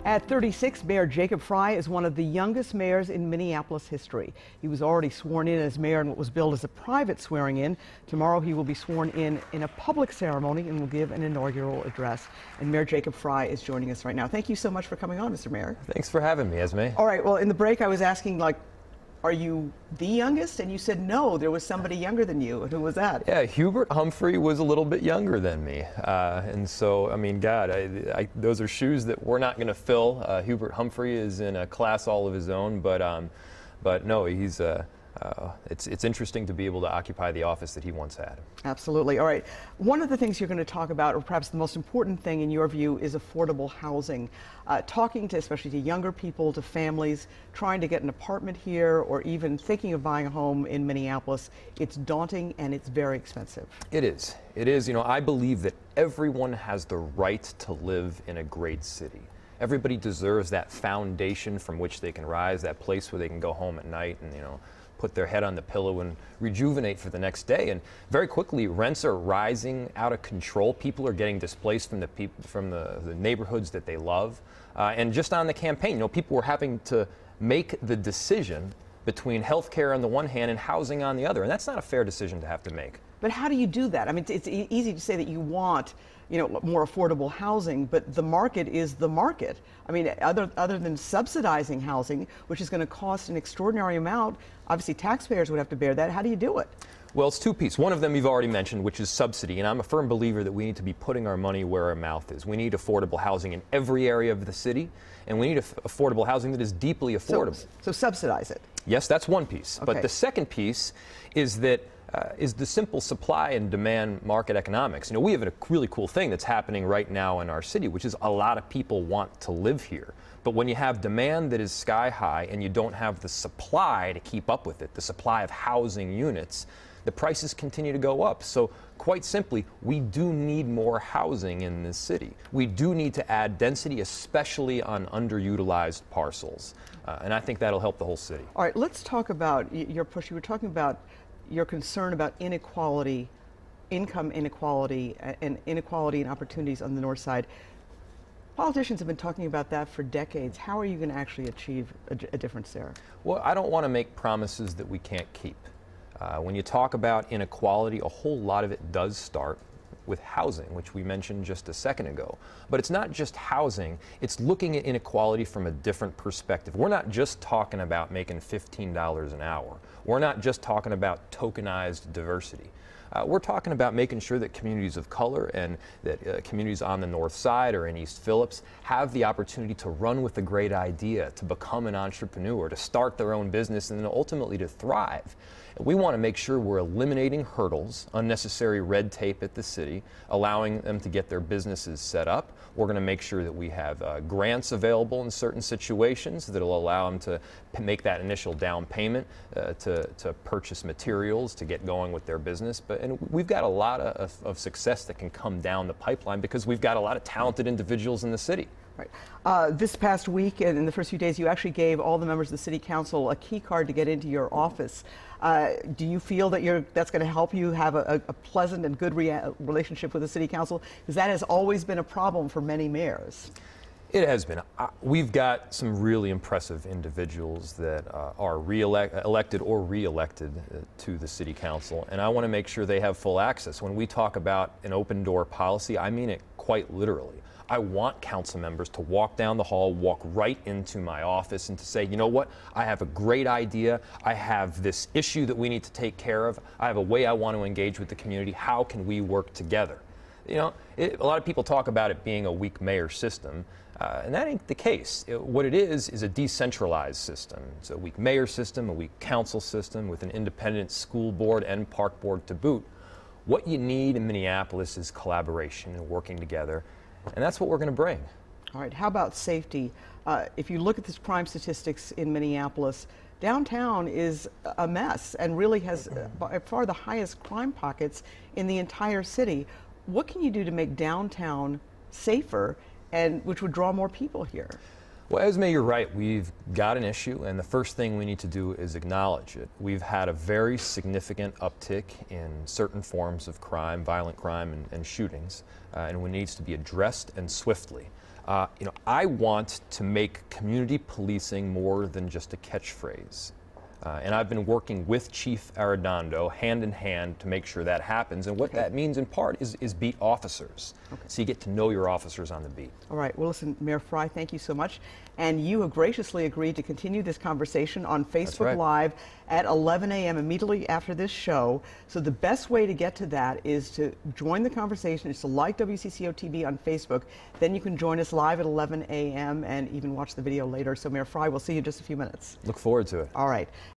At 36, Mayor Jacob Frey is one of the youngest mayors in Minneapolis history. He was already sworn in as mayor in what was billed as a private swearing-in. Tomorrow he will be sworn in a public ceremony and will give an inaugural address. And Mayor Jacob Frey is joining us right now. Thank you so much for coming on, Mr. Mayor. Thanks for having me, Esme. All right, well, in the break I was asking, are you the youngest? And you said no, there was somebody younger than you. Who was that? Yeah, Hubert Humphrey was a little bit younger than me. And so, I mean, God, those are shoes that we're not going to fill. Hubert Humphrey is in a class all of his own, but no, he's it's interesting to be able to occupy the office that he once had. Absolutely. All right. One of the things you're going to talk about, or perhaps the most important thing in your view, is affordable housing. Talking to, especially to younger people, to families, trying to get an apartment here, or even thinking of buying a home in Minneapolis, it's daunting and it's very expensive. It is. It is. You know, I believe that everyone has the right to live in a great city. Everybody deserves that foundation from which they can rise, that place where they can go home at night and, put their head on the pillow and rejuvenate for the next day. And very quickly, rents are rising out of control. People are getting displaced from the neighborhoods that they love. And just on the campaign, people were having to make the decision between health care on the one hand and housing on the other. And that's not a fair decision to have to make. But how do you do that? I mean, it's easy to say that you want, more affordable housing, but the market is the market. I mean, other than subsidizing housing, which is going to cost an extraordinary amount, obviously taxpayers would have to bear that. How do you do it? Well, it's two pieces. One of them you've already mentioned, which is subsidy. And I'm a firm believer that we need to be putting our money where our mouth is. We need affordable housing in every area of the city, and we need affordable housing that is deeply affordable. So subsidize it. Yes, that's one piece. Okay. But the second piece is that is the simple supply and demand market economics. We have a really cool thing that's happening right now in our city, which is a lot of people want to live here. But when you have demand that is sky high and you don't have the supply to keep up with it, the supply of housing units, the prices continue to go up. So quite simply, we do need more housing in this city. We do need to add density, especially on underutilized parcels. And I think that'll help the whole city. All right, let's talk about your push. You were talking about your concern about inequality, income inequality, and inequality and opportunities on the north side. Politicians have been talking about that for decades. How are you going to actually achieve a difference there? Well, I don't want to make promises that we can't keep. When you talk about inequality, a whole lot of it does start with housing, which we mentioned just a second ago. But it's not just housing, it's looking at inequality from a different perspective. We're not just talking about making $15 an hour. We're not just talking about tokenized diversity. We're talking about making sure that communities of color and that communities on the north side or in East Phillips have the opportunity to run with a great idea, to become an entrepreneur, to start their own business, and then ultimately to thrive. We want to make sure we're eliminating hurdles, unnecessary red tape at the city, allowing them to get their businesses set up. We're going to make sure that we have grants available in certain situations that will allow them to make that initial down payment to purchase materials to get going with their business. And we've got a lot of success that can come down the pipeline because we've got a lot of talented individuals in the city. Right. This past week and in the first few days, you actually gave all the members of the City Council a key card to get into your office. Do you feel that that's going to help you have a pleasant and good relationship with the City Council? Because that has always been a problem for many mayors. It has been. We've got some really impressive individuals that are elected or re-elected to the City Council, and I want to make sure they have full access. When we talk about an open door policy, I mean it quite literally. I want council members to walk down the hall, walk right into my office and to say, you know what, I have a great idea. I have this issue that we need to take care of. I have a way I want to engage with the community. How can we work together? A lot of people talk about it being a weak mayor system, and that ain't the case. What it is a decentralized system. It's a weak mayor system, a weak council system with an independent school board and park board to boot. What you need in Minneapolis is collaboration and working together. And that's what we're going to bring. All right. How about safety? If you look at the crime statistics in Minneapolis, downtown is a mess and really has by far the highest crime pockets in the entire city. What can you do to make downtown safer, and which would draw more people here? Well, Esme, you're right. We've got an issue, and the first thing we need to do is acknowledge it. We've had a very significant uptick in certain forms of crime, violent crime and shootings, and it needs to be addressed and swiftly. I want to make community policing more than just a catchphrase. And I've been working with Chief Arredondo hand in hand to make sure that happens. And what that means in part is beat officers. So you get to know your officers on the beat. All right. Well, listen, Mayor Frey, thank you so much. And you have graciously agreed to continue this conversation on Facebook Live at 11 a.m. immediately after this show. So the best way to get to that is to join the conversation, is to like WCCO TV on Facebook. Then you can join us live at 11 a.m. and even watch the video later. So Mayor Frey, we'll see you in just a few minutes. Look forward to it. All right.